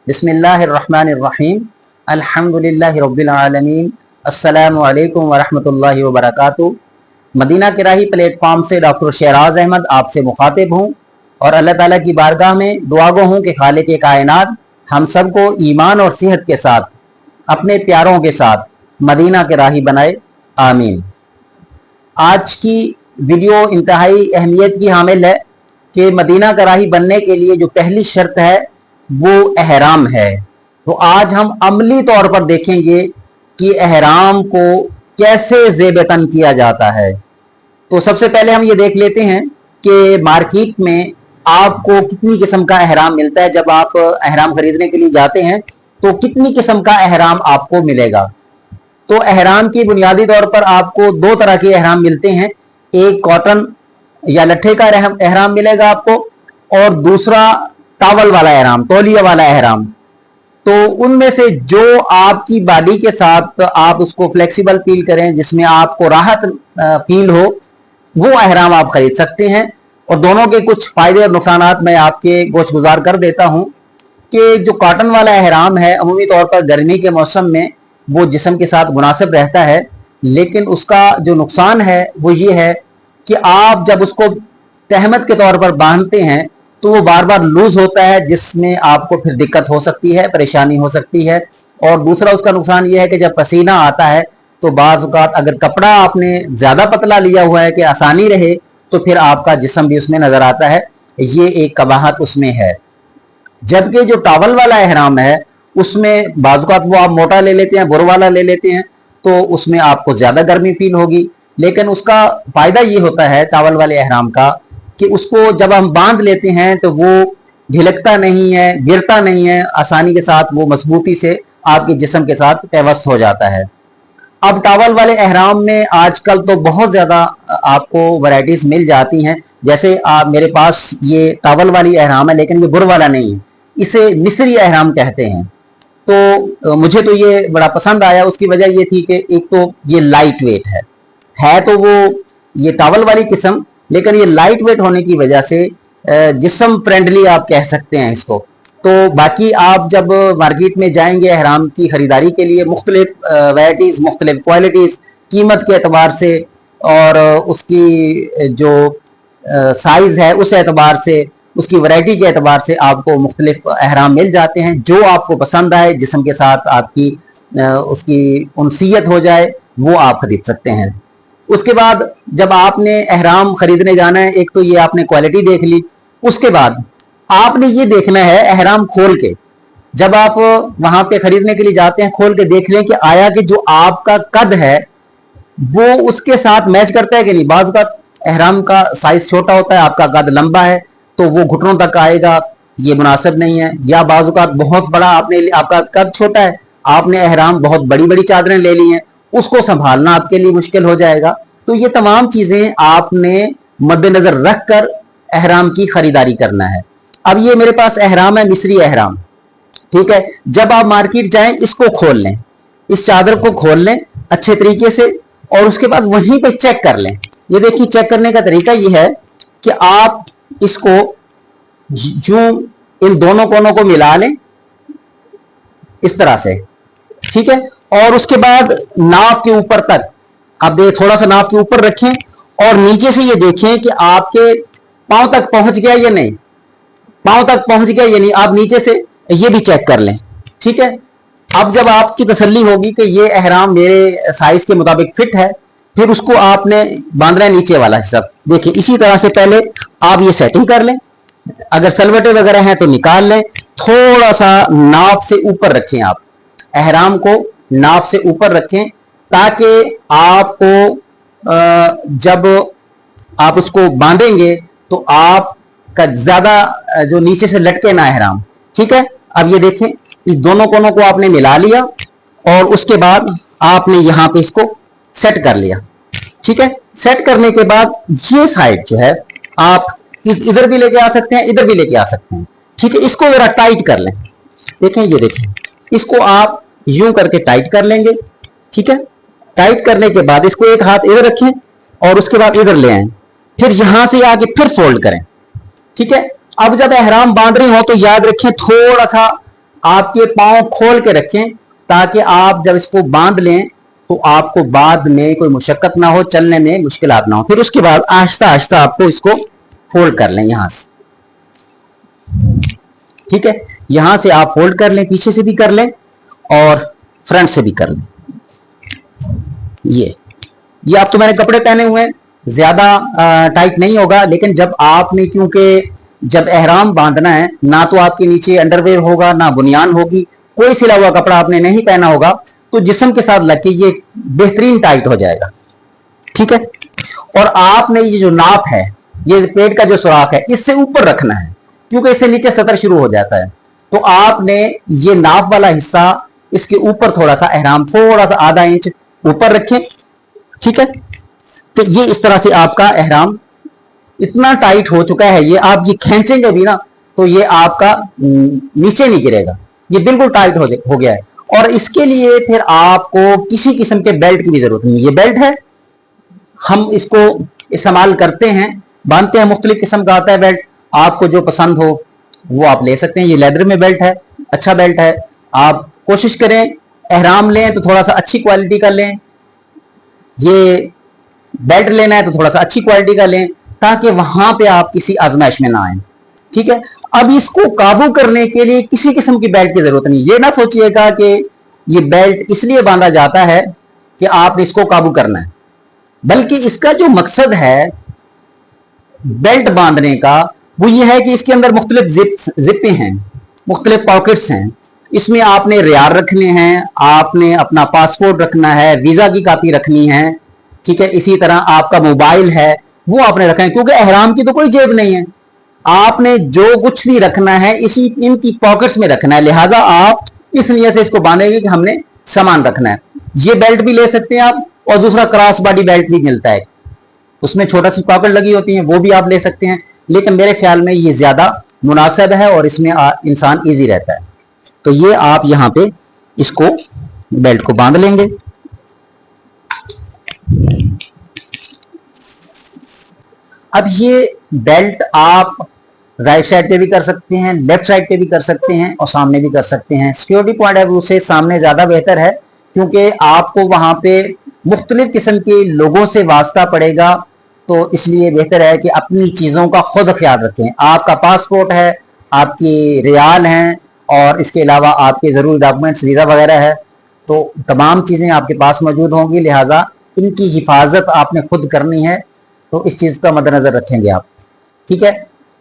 बिस्मिल्लाहिर्रहमानिर्रहीम अल्हम्दुलिल्लाहि रब्बिल आलमीन अस्सलामु अलैकुम वरहमतुल्लाहि वबरकातुहू। मदीना के राही प्लेटफॉर्म से डॉक्टर शहराज अहमद आपसे मुखातिब हूँ और अल्लाह ताला की बारगाह में दुआ गो हूँ कि खालिक कायनात हम सबको ईमान और सेहत के साथ अपने प्यारों के साथ मदीना के राही बनाए, आमीन। आज की वीडियो इंतहाई अहमियत की हामिल है कि मदीना का राही बनने के लिए जो पहली शर्त है वो एहराम है। तो आज हम अमली तौर पर देखेंगे कि एहराम को कैसे ज़ेब-ए-तन किया जाता है। तो सबसे पहले हम ये देख लेते हैं कि मार्केट में आपको कितनी किस्म का एहराम मिलता है। जब आप एहराम खरीदने के लिए जाते हैं तो कितनी किस्म का एहराम आपको मिलेगा। तो एहराम की बुनियादी तौर पर आपको दो तरह के एहराम मिलते हैं, एक कॉटन या लट्ठे का एहराम मिलेगा आपको और दूसरा टावल वाला एहराम, तौलिया वाला एहराम। तो उनमें से जो आपकी बॉडी के साथ आप उसको फ्लेक्सिबल फील करें, जिसमें आपको राहत फील हो, वो एहराम आप खरीद सकते हैं। और दोनों के कुछ फायदे और नुकसानात मैं आपके गोश गुजार कर देता हूं कि जो कॉटन वाला एहराम है अमूमी तौर पर गर्मी के मौसम में वो जिस्म के साथ मुनासिब रहता है, लेकिन उसका जो नुकसान है वो ये है कि आप जब उसको तहमत के तौर पर बांधते हैं तो वो बार बार लूज होता है, जिसमें आपको फिर दिक्कत हो सकती है, परेशानी हो सकती है। और दूसरा उसका नुकसान ये है कि जब पसीना आता है तो बाज़ औक़ात अगर कपड़ा आपने ज़्यादा पतला लिया हुआ है कि आसानी रहे तो फिर आपका जिस्म भी उसमें नज़र आता है, ये एक कबाहत उसमें है। जबकि जो टावल वाला एहराम है उसमें बाज़ औक़ात वो आप मोटा ले लेते हैं, बुर वाला ले लेते हैं, तो उसमें आपको ज़्यादा गर्मी फील होगी। लेकिन उसका फ़ायदा ये होता है टावल वाले एहराम का कि उसको जब हम बांध लेते हैं तो वो ढिलकता नहीं है, गिरता नहीं है, आसानी के साथ वो मजबूती से आपके जिस्म के साथ पेवस्त हो जाता है। अब टावल वाले एहराम में आजकल तो बहुत ज़्यादा आपको वैरायटीज़ मिल जाती हैं। जैसे मेरे पास ये टावल वाली एहराम है, लेकिन ये बुर वाला नहीं है, इसे मिस्री एहराम कहते हैं। तो मुझे तो ये बड़ा पसंद आया। उसकी वजह ये थी कि एक तो ये लाइट वेट है तो वो ये टावल वाली किस्म, लेकिन ये लाइट वेट होने की वजह से जिस्म फ्रेंडली आप कह सकते हैं इसको। तो बाकी आप जब मार्केट में जाएंगे एहराम की ख़रीदारी के लिए, मुख्तलिफ वैराइटीज़, मुख्तलिफ क्वालिटीज़, कीमत के एतबार से और उसकी जो साइज़ है उस एतबार से, उसकी वैरायटी के एतबार से आपको मुख्तलिफ एहराम मिल जाते हैं। जो आपको पसंद आए, जिस्म के साथ आपकी उसकी उनसीयत हो जाए, वो आप ख़रीद सकते हैं। उसके बाद जब आपने एहराम खरीदने जाना है, एक तो ये आपने क्वालिटी देख ली, उसके बाद आपने ये देखना है एहराम खोल के, जब आप वहां पे खरीदने के लिए जाते हैं, खोल के देख लें कि आया कि जो आपका कद है वो उसके साथ मैच करता है कि नहीं। बाज़ औक़ात एहराम का साइज छोटा होता है, आपका कद लंबा है तो वो घुटनों तक आएगा, ये मुनासिब नहीं है। या बाज़ औक़ात बहुत बड़ा आपका कद छोटा है, आपने एहराम बहुत बड़ी बड़ी चादरें ले ली हैं, उसको संभालना आपके लिए मुश्किल हो जाएगा। तो ये तमाम चीजें आपने मद्देनजर रखकर एहराम की खरीदारी करना है। अब ये मेरे पास एहराम है, मिस्री एहराम, ठीक है। जब आप मार्केट जाएं इसको खोल लें, इस चादर को खोल लें अच्छे तरीके से और उसके बाद वहीं पे चेक कर लें। ये देखिए, चेक करने का तरीका ये है कि आप इसको यूं इन दोनों कोनों को मिला लें इस तरह से, ठीक है। और उसके बाद नाफ के ऊपर तक आप थोड़ा सा नाफ के ऊपर रखें और नीचे से ये देखें कि आपके पांव तक पहुंच गया या नहीं, पांव तक पहुंच गया या नहीं, आप नीचे से ये भी चेक कर लें, ठीक है। अब जब आपकी तसल्ली होगी कि ये एहराम मेरे साइज के मुताबिक फिट है, फिर उसको आपने बांधना है नीचे वाला हिस्सा। देखिए, इसी तरह से पहले आप ये सेटिंग कर लें, अगर सलवटे वगैरह हैं तो निकाल लें, थोड़ा सा नाफ से ऊपर रखें, आप एहराम को नाफ से ऊपर रखें ताकि आपको जब आप उसको बांधेंगे तो आपका ज्यादा जो नीचे से लटके ना एहराम, ठीक है। अब ये देखें, इस दोनों कोनों को आपने मिला लिया और उसके बाद आपने यहां पे इसको सेट कर लिया, ठीक है। सेट करने के बाद ये साइड जो है आप इधर भी लेके आ सकते हैं, इधर भी लेके आ सकते हैं, ठीक है। इसको जरा टाइट कर लें, देखें, ये देखें, इसको आप यूं करके टाइट कर लेंगे, ठीक है। टाइट करने के बाद इसको एक हाथ इधर रखें और उसके बाद इधर ले आए, फिर यहां से आके फिर फोल्ड करें, ठीक है। अब जब एहराम बांध रहे हो तो याद रखें थोड़ा सा आपके पांव खोल के रखें ताकि आप जब इसको बांध लें तो आपको बाद में कोई मुशक्कत ना हो, चलने में मुश्किलात ना हो। फिर उसके बाद आहिस्ता आहिस्ता आपको इसको फोल्ड कर लें यहां से, ठीक है। यहां से आप फोल्ड कर लें, पीछे से भी कर लें और फ्रंट से भी कर लें। ये आप तो मैंने कपड़े पहने हुए हैं, ज्यादा टाइट नहीं होगा, लेकिन जब आपने, क्योंकि जब एहराम बांधना है ना तो आपके नीचे अंडरवेयर होगा ना बुनियान होगी, कोई सिला हुआ कपड़ा आपने नहीं पहना होगा, तो जिस्म के साथ लग के ये बेहतरीन टाइट हो जाएगा, ठीक है। और आपने ये जो नाप है, ये पेट का जो सुराख है, इससे ऊपर रखना है, क्योंकि इससे नीचे सतर शुरू हो जाता है। तो आपने ये नाप वाला हिस्सा इसके ऊपर थोड़ा सा, एहराम थोड़ा सा आधा इंच ऊपर रखें, ठीक है। तो ये इस तरह से आपका एहराम इतना टाइट हो चुका है, ये आप ये खींचेंगे भी ना तो ये आपका नीचे नहीं गिरेगा, ये बिल्कुल टाइट हो गया है। और इसके लिए फिर आपको किसी किस्म के बेल्ट की भी जरूरत नहीं। ये बेल्ट है, हम इसको इस्तेमाल करते हैं, बांधते हैं, मुख्तलिफ किस्म का आता है बेल्ट, आपको जो पसंद हो वो आप ले सकते हैं। ये लेदर में बेल्ट है, अच्छा बेल्ट है। आप कोशिश करें एहराम लें तो थोड़ा सा अच्छी क्वालिटी का लें, ये बेल्ट लेना है तो थोड़ा सा अच्छी क्वालिटी का लें, ताकि वहां पे आप किसी आजमाइश में ना आए, ठीक है। अब इसको काबू करने के लिए किसी किस्म की बेल्ट की जरूरत नहीं। ये ना सोचिएगा कि ये बेल्ट इसलिए बांधा जाता है कि आपने इसको काबू करना है, बल्कि इसका जो मकसद है बेल्ट बांधने का वो ये है कि इसके अंदर मुख्तलिफ जिप्पे हैं, मुख्तलिफ पॉकेट्स हैं। इसमें आपने रियाल रखने हैं, आपने अपना पासपोर्ट रखना है, वीजा की कॉपी रखनी है, ठीक है। इसी तरह आपका मोबाइल है वो आपने रखना है, क्योंकि एहराम की तो कोई जेब नहीं है, आपने जो कुछ भी रखना है इसी इनकी पॉकेट्स में रखना है। लिहाजा आप इस नियत से इसको बांधेंगे कि हमने सामान रखना है। ये बेल्ट भी ले सकते हैं आप, और दूसरा क्रॉस बॉडी बेल्ट भी मिलता है, उसमें छोटा सी पॉकेट लगी होती है, वो भी आप ले सकते हैं, लेकिन मेरे ख्याल में ये ज्यादा मुनासिब है और इसमें इंसान इजी रहता है। तो ये आप यहां पे इसको बेल्ट को बांध लेंगे। अब ये बेल्ट आप राइट साइड पे भी कर सकते हैं, लेफ्ट साइड पे भी कर सकते हैं और सामने भी कर सकते हैं। सिक्योरिटी पॉइंट ऑफ व्यू से सामने ज्यादा बेहतर है, क्योंकि आपको वहां पे मुख्तलिफ किस्म के लोगों से वास्ता पड़ेगा, तो इसलिए बेहतर है कि अपनी चीजों का खुद ख्याल रखें। आपका पासपोर्ट है, आपकी रियाल हैं, और इसके अलावा आपके जरूरी डॉक्यूमेंट्स, वीजा वगैरह है, तो तमाम चीजें आपके पास मौजूद होंगी, लिहाजा इनकी हिफाजत आपने खुद करनी है। तो इस चीज का मद्देनजर रखेंगे आप, ठीक है।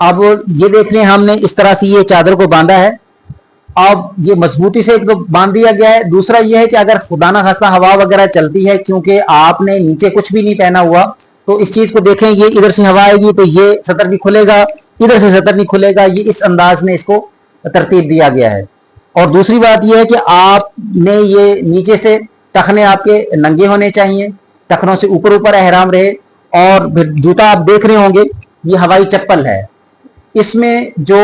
अब ये देख लें, हमने इस तरह से ये चादर को बांधा है। अब ये मजबूती से एक तो बांध दिया गया है, दूसरा ये है कि अगर खुदा ना खास्ता हवा वगैरह चलती है, क्योंकि आपने नीचे कुछ भी नहीं पहना हुआ, तो इस चीज को देखें, ये इधर से हवा आएगी तो ये सतर भी खुलेगा, इधर से सतर नहीं खुलेगा, ये इस अंदाज में इसको तरतीब दिया गया है। और दूसरी बात यह है कि आपने ये नीचे से टखने आपके नंगे होने चाहिए, टखनों से ऊपर ऊपर एहराम रहे। और फिर जूता आप देख रहे होंगे, ये हवाई चप्पल है, इसमें जो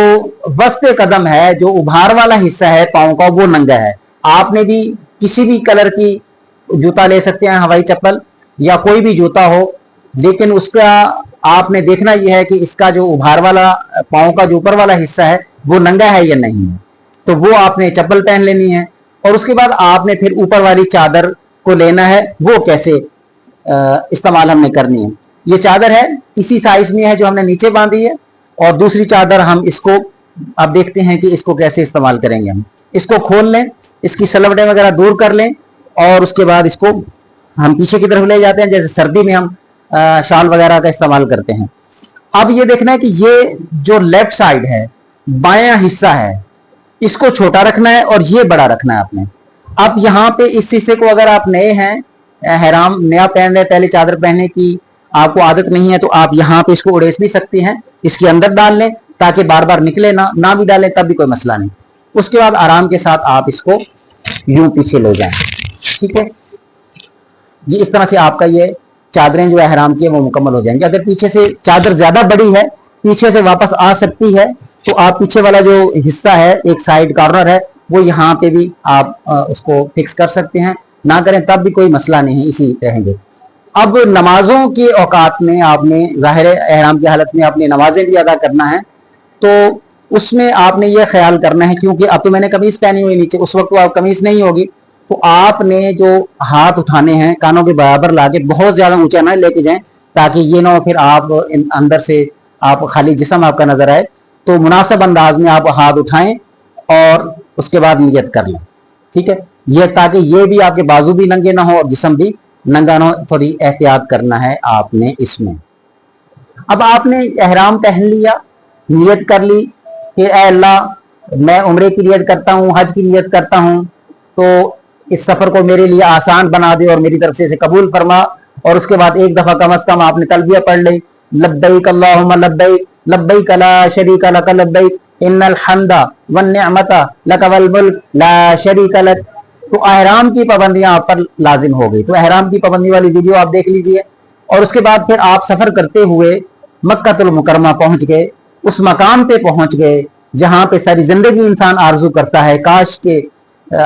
वस्ते कदम है, जो उभार वाला हिस्सा है पाँव का, वो नंगा है। आपने भी किसी भी कलर की जूता ले सकते हैं, हवाई चप्पल या कोई भी जूता हो, लेकिन उसका आपने देखना यह है कि इसका जो उभार वाला पाँव का जो ऊपर वाला हिस्सा है वो नंगा है या नहीं है, तो वो आपने चप्पल पहन लेनी है। और उसके बाद आपने फिर ऊपर वाली चादर को लेना है, वो कैसे इस्तेमाल हमने करनी है। ये चादर है, इसी साइज में है जो हमने नीचे बांधी है, और दूसरी चादर हम इसको अब देखते हैं कि इसको कैसे इस्तेमाल करेंगे। हम इसको खोल लें, इसकी सलवटें वगैरह दूर कर लें, और उसके बाद इसको हम पीछे की तरफ ले जाते हैं, जैसे सर्दी में हम शाल वगैरह का इस्तेमाल करते हैं। अब ये देखना है कि ये जो लेफ्ट साइड है, बायां हिस्सा है, इसको छोटा रखना है और ये बड़ा रखना है आपने। अब यहाँ पे इस हिस्से को, अगर आप नए हैं, एहराम नया पहन रहे, पहले चादर पहनने की आपको आदत नहीं है, तो आप यहाँ पे इसको उड़ेस भी सकती हैं, इसके अंदर डाल लें ताकि बार बार निकले ना भी डालें तब भी कोई मसला नहीं। उसके बाद आराम के साथ आप इसको यूं पीछे ले जाएं, ठीक है। ये इस तरह से आपका ये चादरें जो एहराम की है वो मुकम्मल हो जाएंगी। अगर पीछे से चादर ज्यादा बड़ी है, पीछे से वापस आ सकती है, तो आप पीछे वाला जो हिस्सा है, एक साइड कॉर्नर है, वो यहाँ पे भी आप उसको फिक्स कर सकते हैं, ना करें तब भी कोई मसला नहीं, इसी रहेंगे। अब नमाजों के औकात में आपने, ज़ाहिर है एहराम की हालत में आपने नमाजें भी अदा करना है, तो उसमें आपने ये ख्याल करना है, क्योंकि अब तो मैंने कमीज पहनी हुई नीचे, उस वक्त तो आप कमीज नहीं होगी, तो आपने जो हाथ उठाने हैं कानों के बराबर लाके बहुत ज्यादा ऊंचा ना लेके जाएं, ताकि ये ना हो फिर आप अंदर से आप खाली जिस्म आपका नजर आए। तो मुनासिब अंदाज में आप हाथ उठाएं और उसके बाद नियत कर लें, ठीक है। ये ताकि ये भी आपके बाजू भी नंगे ना हो और जिस्म भी नंगा ना हो, थोड़ी एहतियात करना है आपने इसमें। अब आपने एहराम पहन लिया, नियत कर ली कि ऐ अल्लाह मैं उम्रे की नियत करता हूँ, हज की नियत करता हूँ, तो इस सफर को मेरे लिए आसान बना दे और मेरी तरफ से इसे कबूल फरमा। और उसके बाद एक दफा कम अज कम आपने तलबिया पढ़ ली, लब्बैक अल्लाहुम्मा लब्बैक लब्बैक ला शरीका लक लब्बैक इन्नल हम्दा वन निअमता लक वल मुल्क ला शरीका लक। तो एहराम की पाबंदियां आप पर लाजिम हो गई। तो एहराम की पाबंदी वाली वीडियो आप देख लीजिए। और उसके बाद फिर आप सफर करते हुए मक्कातुल मुकरमा पहुंच गए, उस मकाम पे पहुंच गए जहां पे सारी जिंदगी इंसान आरजू करता है काश के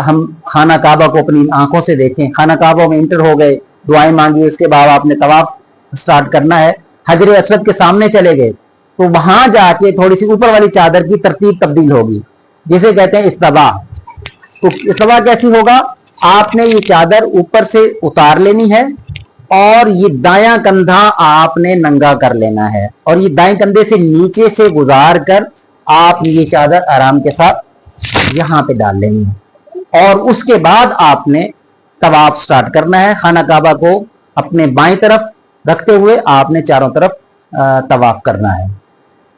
हम खाना काबा को अपनी आंखों से देखें। खाना काबा में इंटर हो गए, दुआएं मांगी, उसके बाद आपने तवाफ स्टार्ट करना है, हजर अस्वद के सामने चले गए, तो वहां जाके थोड़ी सी ऊपर वाली चादर की तरतीब तब्दील होगी, जिसे कहते हैं इस्तवा। तो इस्तवा कैसी होगा, आपने ये चादर ऊपर से उतार लेनी है और ये दायां कंधा आपने नंगा कर लेना है, और ये दाएं कंधे से नीचे से गुजार कर आप ये चादर आराम के साथ यहां पे डाल लेनी है। और उसके बाद आपने तवाफ स्टार्ट करना है। खाना काबा को अपने बाएं तरफ रखते हुए आपने चारों तरफ तवाफ करना है।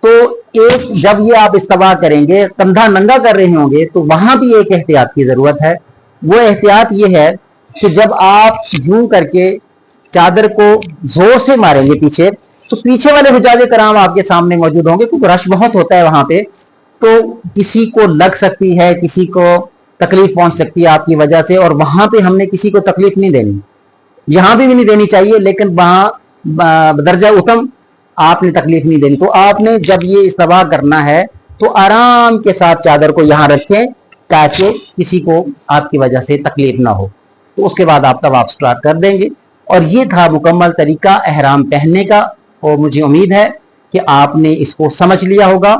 तो एक जब ये आप इस्तवा करेंगे, कंधा नंगा कर रहे होंगे, तो वहां भी एक एहतियात की जरूरत है। वो एहतियात ये है कि जब आप यूं करके चादर को जोर से मारेंगे पीछे, तो पीछे वाले हुजाजे कराम आपके सामने मौजूद होंगे, क्योंकि रश बहुत होता है वहां पे, तो किसी को लग सकती है, किसी को तकलीफ पहुंच सकती है आपकी वजह से, और वहां पे हमने किसी को तकलीफ नहीं देनी, यहां भी नहीं देनी चाहिए, लेकिन वहां दर्जा उत्तम आपने तकलीफ नहीं देनी। तो आपने जब ये इस्तवा करना है तो आराम के साथ चादर को यहां रखें ताकि किसी को आपकी वजह से तकलीफ ना हो। तो उसके बाद आप तवाफ स्टार्ट कर देंगे। और ये था मुकम्मल तरीका एहराम पहनने का, और मुझे उम्मीद है कि आपने इसको समझ लिया होगा।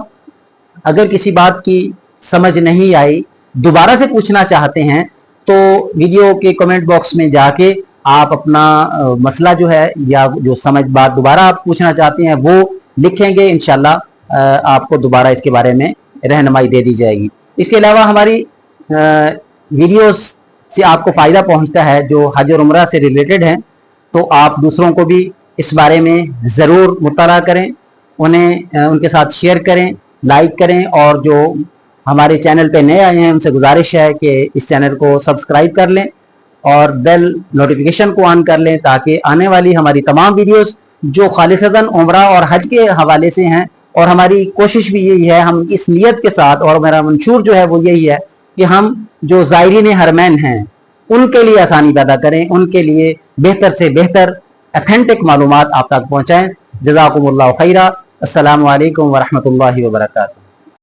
अगर किसी बात की समझ नहीं आई, दोबारा से पूछना चाहते हैं, तो वीडियो के कमेंट बॉक्स में जाके आप अपना मसला जो है या जो समझ बात दोबारा आप पूछना चाहते हैं वो लिखेंगे, इंशाल्लाह आपको दोबारा इसके बारे में रहनुमाई दे दी जाएगी। इसके अलावा हमारी वीडियोस से आपको फ़ायदा पहुंचता है जो हज और उम्रा से रिलेटेड हैं, तो आप दूसरों को भी इस बारे में ज़रूर मुत्तला करें, उन्हें उनके साथ शेयर करें, लाइक करें, और जो हमारे चैनल पे नए आए हैं उनसे गुजारिश है कि इस चैनल को सब्सक्राइब कर लें और बेल नोटिफिकेशन को ऑन कर लें, ताकि आने वाली हमारी तमाम वीडियोस जो खालिसतन उम्रा और हज के हवाले से हैं, और हमारी कोशिश भी यही है, हम इस नियत के साथ, और मेरा मंशूर जो है वो यही है कि हम जो ज़ायरीन हरमैन हैं उनके लिए आसानी पैदा करें, उनके लिए बेहतर से बेहतर ऑथेंटिक मालूमात आप तक पहुँचाएँ। जज़ाकुमुल्लाहु खैरा। अस्सलामु अलैकुम व रहमतुल्लाहि व बरकातुहू।